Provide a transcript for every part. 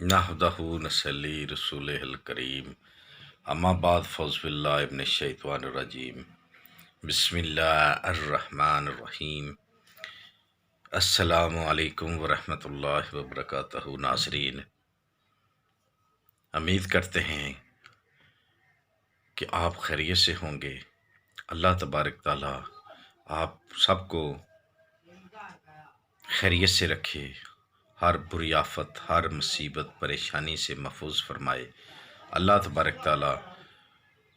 نحمدہ نصلی رسولہ کریم اما بعد فاعوذ باللہ من الشیطان الرجیم بسم اللہ الرحمن الرحیم السلام علیکم ورحمۃ اللہ وبرکاتہ۔ ناظرین، امید کرتے ہیں کہ آپ خیریت سے ہوں گے۔ اللہ تبارک تعالیٰ آپ سب کو خیریت سے رکھے، ہر بری آفت، ہر مصیبت پریشانی سے محفوظ فرمائے۔ اللہ تبارک تعالیٰ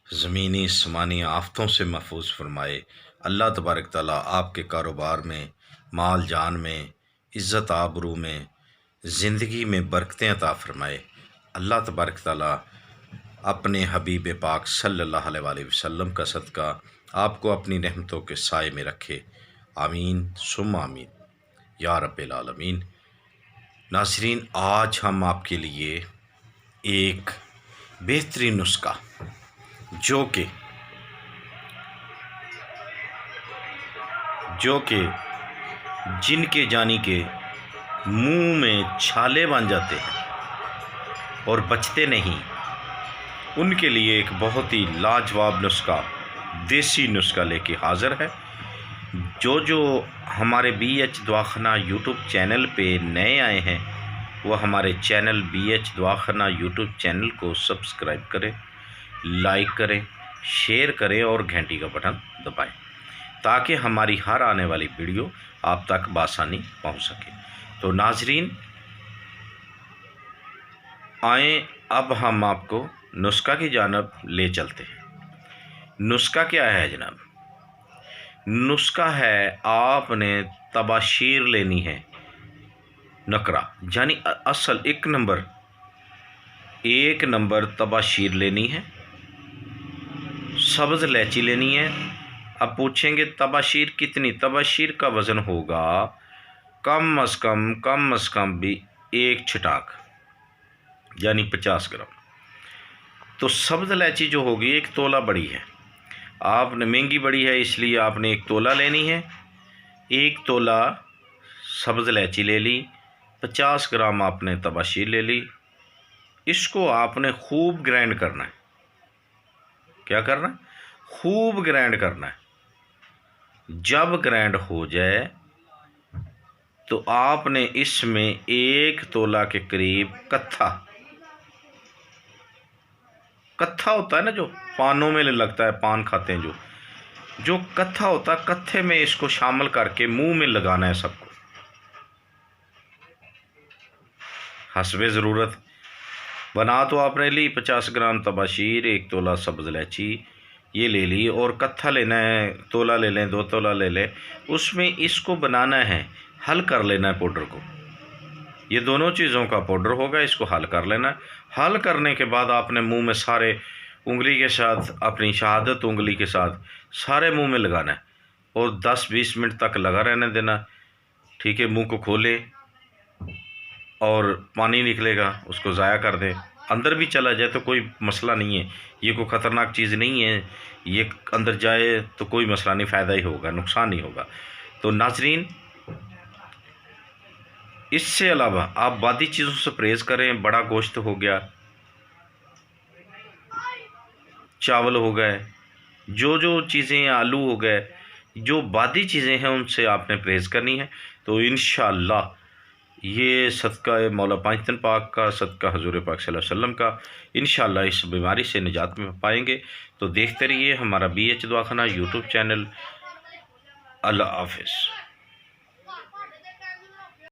زمینی آسمانی آفتوں سے محفوظ فرمائے۔ اللہ تبارک تعالیٰ آپ کے کاروبار میں، مال جان میں، عزت آبرو میں، زندگی میں برکتیں عطا فرمائے۔ اللہ تبارک تعالیٰ اپنے حبیب پاک صلی اللہ علیہ وآلہ وسلم کا صدقہ آپ کو اپنی رحمتوں کے سائے میں رکھے۔ آمین ثم آمین یا رب العالمین۔ ناظرین، آج ہم آپ کے لیے ایک بہترین نسخہ جو کہ جن کے جانی کے منہ میں چھالے بن جاتے ہیں اور بچتے نہیں، ان کے لیے ایک بہت ہی لاجواب نسخہ، دیسی نسخہ لے کے حاضر ہے۔ جو ہمارے بی ایچ دواخانہ یوٹیوب چینل پہ نئے آئے ہیں، وہ ہمارے چینل بی ایچ دواخانہ یوٹیوب چینل کو سبسکرائب کریں، لائک کریں، شیئر کریں اور گھنٹی کا بٹن دبائیں تاکہ ہماری ہر آنے والی ویڈیو آپ تک بآسانی پہنچ سکے۔ تو ناظرین، آئیں اب ہم آپ کو نسخہ کی جانب لے چلتے ہیں۔ نسخہ کیا ہے جناب؟ نسخہ ہے، آپ نے طباشیر لینی ہے، نقرہ یعنی اصل ایک نمبر طباشیر لینی ہے، سبز الائچی لینی ہے۔ اب پوچھیں گے طباشیر کتنی؟ طباشیر کا وزن ہوگا کم از کم بھی 1 چھٹاک یعنی 50 گرام۔ تو سبز الائچی جو ہوگی 1 تولہ بڑی ہے، آپ نے مہنگی بڑی ہے اس لیے آپ نے 1 تولہ لینی ہے۔ 1 تولہ سبز الائچی لے لی، 50 گرام آپ نے طباشیر لے لی۔ اس کو آپ نے خوب گرائنڈ کرنا ہے۔ کیا کرنا ہے؟ خوب گرائنڈ کرنا ہے۔ جب گرائنڈ ہو جائے تو آپ نے اس میں 1 تولہ کے قریب کتھا ہوتا ہے نا، جو پانوں میں لگتا ہے، پان کھاتے ہیں جو کتھا ہوتا ہے، کتھے میں اس کو شامل کر کے منہ میں لگانا ہے سب کو حسب ضرورت۔ بنا تو آپ نے لی 50 گرام طباشیر، 1 تولہ سبز الائچی یہ لے لی، اور کتھا لینا ہے، تولہ لے لیں، 2 تولہ لے لیں۔ اس میں اس کو بنانا ہے، حل کر لینا ہے پاؤڈر کو۔ یہ دونوں چیزوں کا پاؤڈر ہوگا، اس کو حل کر لینا ہے۔ حل کرنے کے بعد آپ نے منہ میں سارے انگلی کے ساتھ، اپنی شہادت انگلی کے ساتھ سارے منہ میں لگانا ہے اور 10-20 منٹ تک لگا رہنے دینا۔ ٹھیک ہے، منہ کو کھولے اور پانی نکلے گا اس کو ضائع کر دیں۔ اندر بھی چلا جائے تو کوئی مسئلہ نہیں ہے، یہ کوئی خطرناک چیز نہیں ہے، یہ اندر جائے تو کوئی مسئلہ نہیں، فائدہ ہی ہوگا، نقصان نہیں ہوگا۔ تو ناظرین، اس سے علاوہ آپ بادی چیزوں سے پرہیز کریں۔ بڑا گوشت ہو گیا، چاول ہو گئے، جو چیزیں، آلو ہو گئے، جو بادی چیزیں ہیں ان سے آپ نے پرہیز کرنی ہے۔ تو انشاءاللہ یہ صدقہ مولا پنجتن پاک کا، صدقہ حضور پاک صلی اللہ علیہ وسلم کا، انشاءاللہ اس بیماری سے نجات میں پائیں گے۔ تو دیکھتے رہیے ہمارا بی ایچ دواخانہ یوٹیوب چینل۔ اللہ حافظ۔